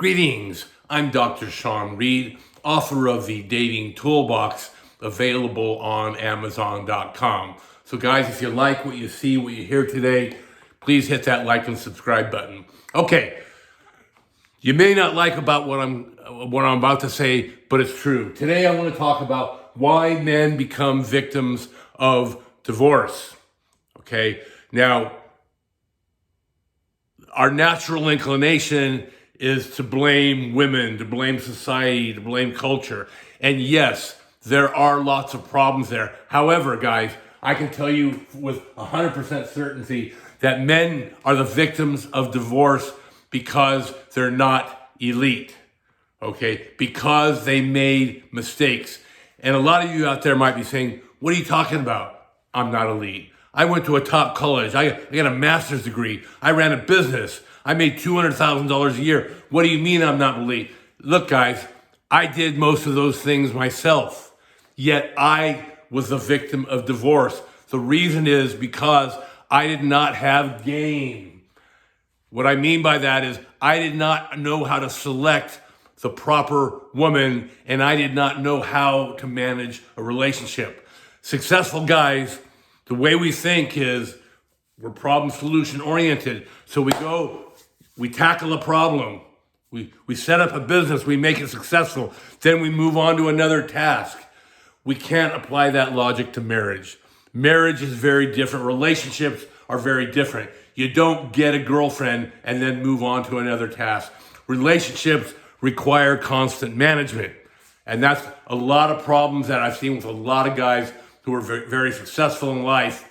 Greetings, I'm Dr. Sean Reed, author of the Dating Toolbox, available on Amazon.com. So guys, if you like what you see, what you hear today, please hit that like and subscribe button. Okay, you may not like about what I'm about to say, but it's true. Today I want to talk about why men become victims of divorce. Okay, now our natural inclination is to blame women, to blame society, to blame culture. And yes, there are lots of problems there. However, guys, I can tell you with 100% certainty that men are the victims of divorce because they're not elite, okay? Because they made mistakes. And a lot of you out there might be saying, what are you talking about? I'm not elite. I went to a top college. I got a master's degree. I ran a business. I made $200,000 a year. What do you mean I'm not elite? Look, guys, I did most of those things myself, yet I was a victim of divorce. The reason is because I did not have game. What I mean by that is I did not know how to select the proper woman, and I did not know how to manage a relationship. Successful guys, the way we think is we're problem solution oriented. So we tackle a problem. We set up a business, we make it successful. Then we move on to another task. We can't apply that logic to marriage. Marriage is very different. Relationships are very different. You don't get a girlfriend and then move on to another task. Relationships require constant management. And that's a lot of problems that I've seen with a lot of guys who are very, very successful in life,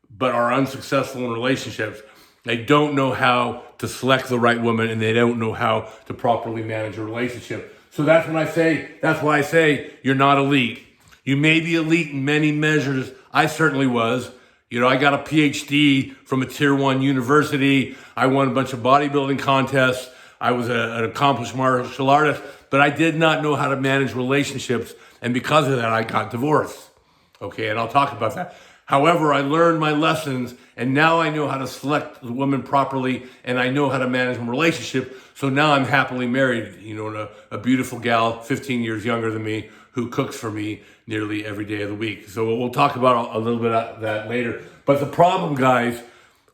but are unsuccessful in relationships. They don't know how to select the right woman, and they don't know how to properly manage a relationship. So that's why I say you're not elite. You may be elite in many measures. I certainly was. You know, I got a PhD from a tier 1 university. I won a bunch of bodybuilding contests. I was an accomplished martial artist, but I did not know how to manage relationships. And because of that, I got divorced. Okay, and I'll talk about that. However, I learned my lessons, and now I know how to select the woman properly, and I know how to manage a relationship. So now I'm happily married, you know, a beautiful gal, 15 years younger than me, who cooks for me nearly every day of the week. So we'll talk about a little bit of that later. But the problem, guys,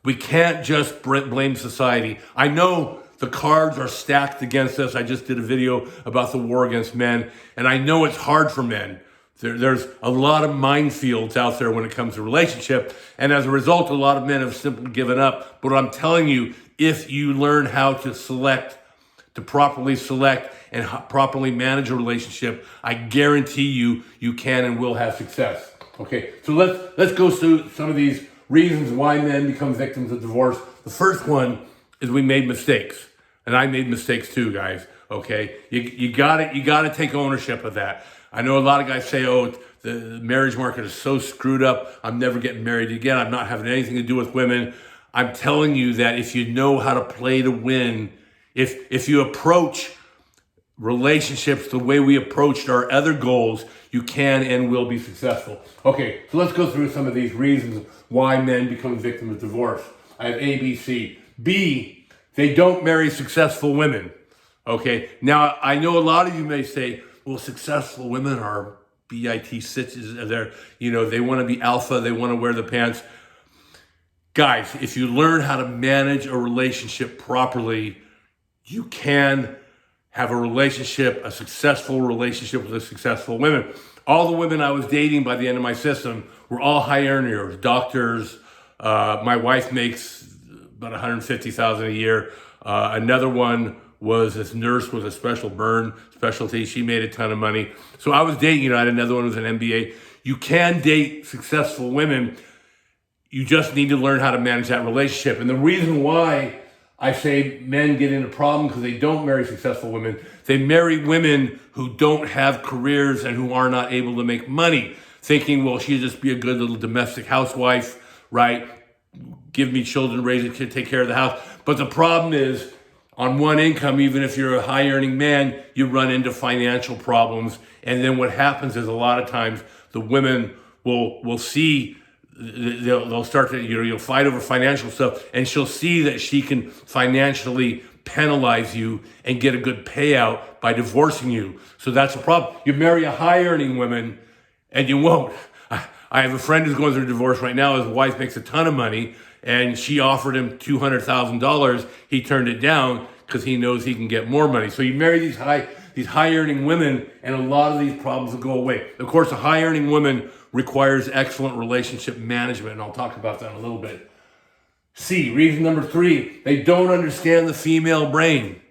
we can't just blame society. I know the cards are stacked against us. I just did a video about the war against men, and I know it's hard for men. There's a lot of minefields out there when it comes to relationship. And as a result, a lot of men have simply given up. But I'm telling you, if you learn how to properly select and properly manage a relationship, I guarantee you can and will have success. Okay, so let's go through some of these reasons why men become victims of divorce. The first one is we made mistakes. And I made mistakes too, guys. Okay, you gotta take ownership of that. I know a lot of guys say, oh, the marriage market is so screwed up, I'm never getting married again, I'm not having anything to do with women. I'm telling you that if you know how to play to win, if you approach relationships the way we approached our other goals, you can and will be successful. Okay, so let's go through some of these reasons why men become victims of divorce. I have A, B, C. B, they don't marry successful women. Okay, now I know a lot of you may say, well, successful women are bitches. They want to be alpha. They want to wear the pants. Guys, if you learn how to manage a relationship properly, you can have a successful relationship with a successful woman. All the women I was dating by the end of my system were all high earners, doctors. My wife makes about $150,000 a year. Another one was this nurse with a special burn specialty. She made a ton of money. So I was dating, I had another one with an MBA. You can date successful women. You just need to learn how to manage that relationship. And the reason why I say men get into problems because they don't marry successful women, they marry women who don't have careers and who are not able to make money, thinking, well, she'll just be a good little domestic housewife, right? Give me children, raise a kid, take care of the house. But the problem is, on one income, even if you're a high earning man, you run into financial problems. And then what happens is a lot of times the women will see, they'll start to, you'll fight over financial stuff, and she'll see that she can financially penalize you and get a good payout by divorcing you. So that's a problem. You marry a high earning woman and you won't. I have a friend who's going through a divorce right now. His wife makes a ton of money and she offered him $200,000. He turned it down because he knows he can get more money. So you marry these high earning women and a lot of these problems will go away. Of course, a high earning woman requires excellent relationship management, and I'll talk about that in a little bit. C, reason number 3, they don't understand the female brain.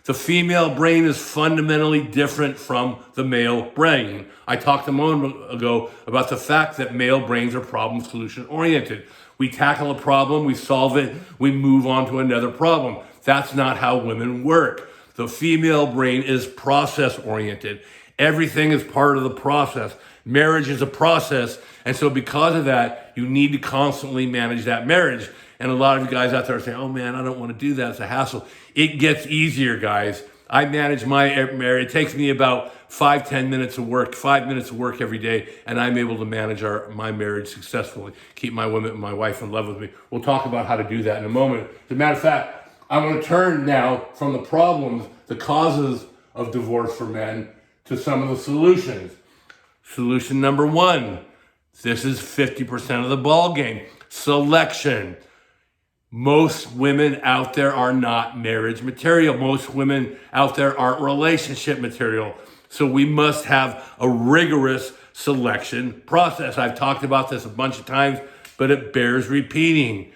The female brain is fundamentally different from the male brain. I talked a moment ago about the fact that male brains are problem solution oriented. We tackle a problem, we solve it, we move on to another problem. That's not how women work. The female brain is process oriented. Everything is part of the process. Marriage is a process. And so because of that, you need to constantly manage that marriage. And a lot of you guys out there are saying, oh man, I don't want to do that. It's a hassle. It gets easier, guys. I manage my marriage. It takes me about 5 minutes of work every day. And I'm able to manage my marriage successfully. Keep my wife in love with me. We'll talk about how to do that in a moment. As a matter of fact, I want to turn now from the problems, the causes of divorce for men, to some of the solutions. Solution number 1, this is 50% of the ball game. Selection. Most women out there are not marriage material. Most women out there aren't relationship material. So we must have a rigorous selection process. I've talked about this a bunch of times, but it bears repeating.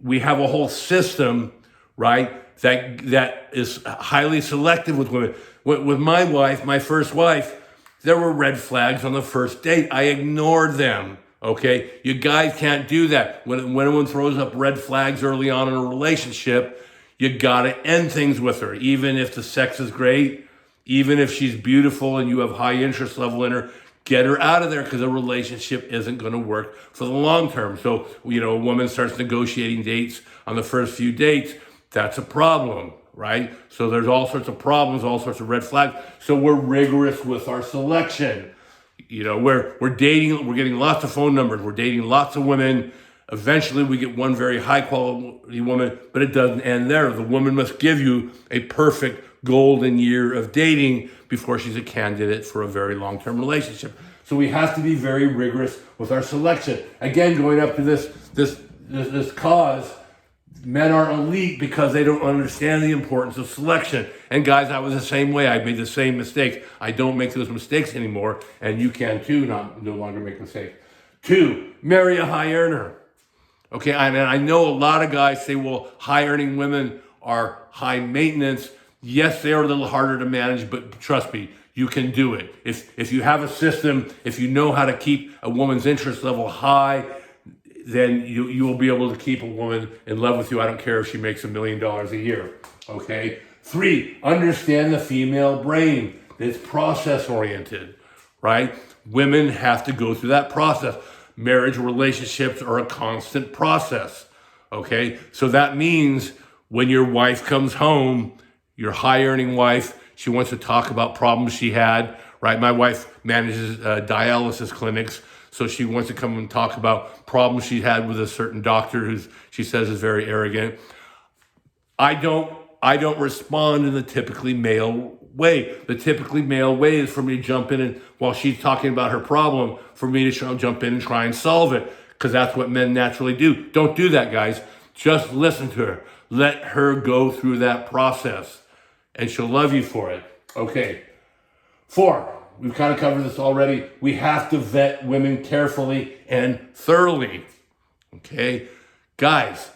We have a whole system, right, that is highly selective with women. With my wife, my first wife, there were red flags on the first date. I ignored them. Okay, you guys can't do that. When anyone throws up red flags early on in a relationship, you gotta end things with her. Even if the sex is great, even if she's beautiful and you have high interest level in her, get her out of there because a relationship isn't gonna work for the long term. So, a woman starts negotiating dates on the first few dates, that's a problem, right? So there's all sorts of problems, all sorts of red flags. So we're rigorous with our selection. We're dating, we're getting lots of phone numbers, we're dating lots of women. Eventually we get one very high quality woman, but it doesn't end there. The woman must give you a perfect golden year of dating before she's a candidate for a very long-term relationship. So we have to be very rigorous with our selection. Again, going up to this cause, men are elite because they don't understand the importance of selection. And guys, I was the same way. I made the same mistakes. I don't make those mistakes anymore, and you can too, no longer make mistakes. 2, marry a high earner. Okay, I know a lot of guys say, well, high earning women are high maintenance. Yes, they are a little harder to manage, but trust me, you can do it. If you have a system, if you know how to keep a woman's interest level high, then you will be able to keep a woman in love with you. I don't care if she makes $1 million a year, okay? 3, understand the female brain. It's process-oriented, right? Women have to go through that process. Marriage relationships are a constant process, okay? So that means when your wife comes home, your high-earning wife, she wants to talk about problems she had, right? My wife manages dialysis clinics. So she wants to come and talk about problems she had with a certain doctor who she says is very arrogant. I don't respond in the typically male way. The typically male way is for me to jump in and while she's talking about her problem, for me to jump in and try and solve it, because that's what men naturally do. Don't do that, guys. Just listen to her. Let her go through that process, and she'll love you for it. Okay. 4. We've kind of covered this already. We have to vet women carefully and thoroughly. Okay? Guys,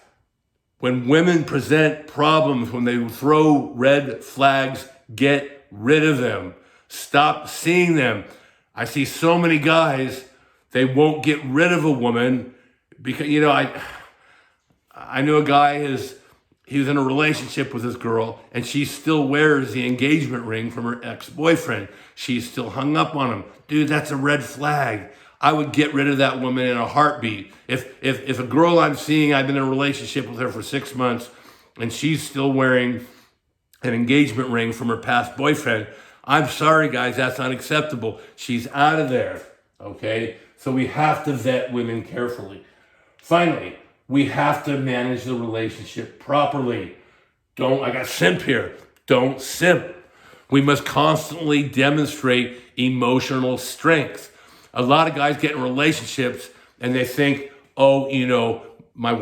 when women present problems, when they throw red flags, get rid of them. Stop seeing them. I see so many guys, they won't get rid of a woman because, I knew a guy he was in a relationship with this girl and she still wears the engagement ring from her ex-boyfriend. She's still hung up on him. Dude, that's a red flag. I would get rid of that woman in a heartbeat. If a girl I'm seeing, I've been in a relationship with her for 6 months and she's still wearing an engagement ring from her past boyfriend, I'm sorry guys, that's unacceptable. She's out of there, okay? So we have to vet women carefully. Finally, we have to manage the relationship properly. I got simp here. Don't simp. We must constantly demonstrate emotional strength. A lot of guys get in relationships and they think, oh,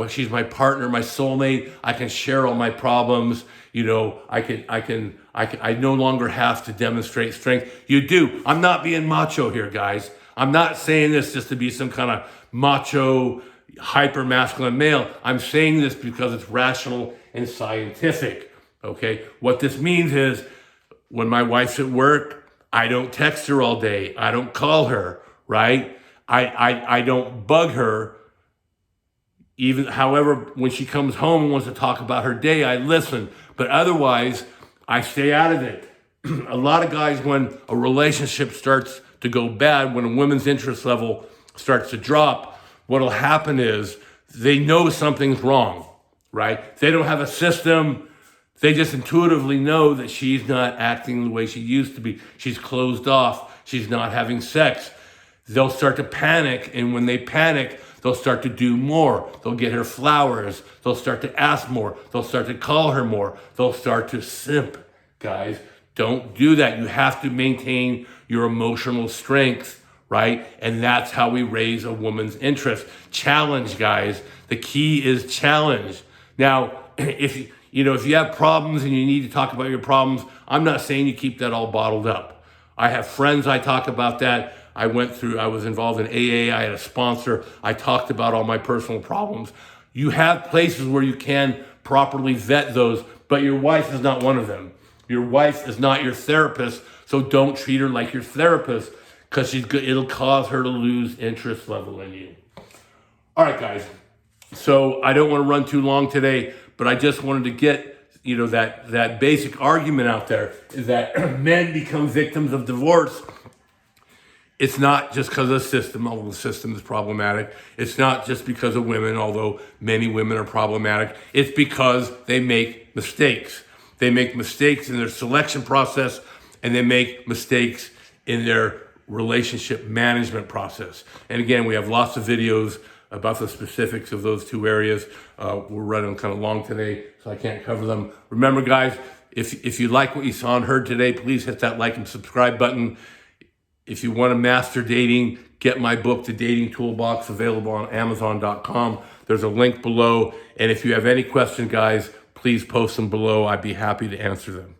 she's my partner, my soulmate. I can share all my problems. I no longer have to demonstrate strength. You do. I'm not being macho here, guys. I'm not saying this just to be some kind of macho, hyper masculine male. I'm saying this because it's rational and scientific. Okay. What this means is when my wife's at work, I don't text her all day. I don't call her, right? I don't bug her. However, when she comes home and wants to talk about her day, I listen. But otherwise, I stay out of it. A lot of guys, when a relationship starts to go bad, when a woman's interest level starts to drop, what'll happen is they know something's wrong, right? They don't have a system. They just intuitively know that she's not acting the way she used to be. She's closed off. She's not having sex. They'll start to panic, and when they panic, they'll start to do more. They'll get her flowers. They'll start to ask more. They'll start to call her more. They'll start to simp. Guys, don't do that. You have to maintain your emotional strength, right? And that's how we raise a woman's interest. Challenge, guys. The key is challenge. Now, if you have problems and you need to talk about your problems, I'm not saying you keep that all bottled up. I have friends I talk about that. I was involved in AA. I had a sponsor. I talked about all my personal problems. You have places where you can properly vet those, but your wife is not one of them. Your wife is not your therapist, so don't treat her like your therapist because it'll cause her to lose interest level in you. All right, guys. So I don't want to run too long today, but I just wanted to get that basic argument out there is that men become victims of divorce. It's not just because of the system, although the system is problematic. It's not just because of women, although many women are problematic. It's because they make mistakes. They make mistakes in their selection process, and they make mistakes in their relationship management process. And again, we have lots of videos about the specifics of those two areas. We're running kind of long today, so I can't cover them. Remember, guys, if you like what you saw and heard today, please hit that like and subscribe button. If you want to master dating, get my book, The Dating Toolbox, available on Amazon.com. There's a link below. And if you have any questions, guys, please post them below. I'd be happy to answer them.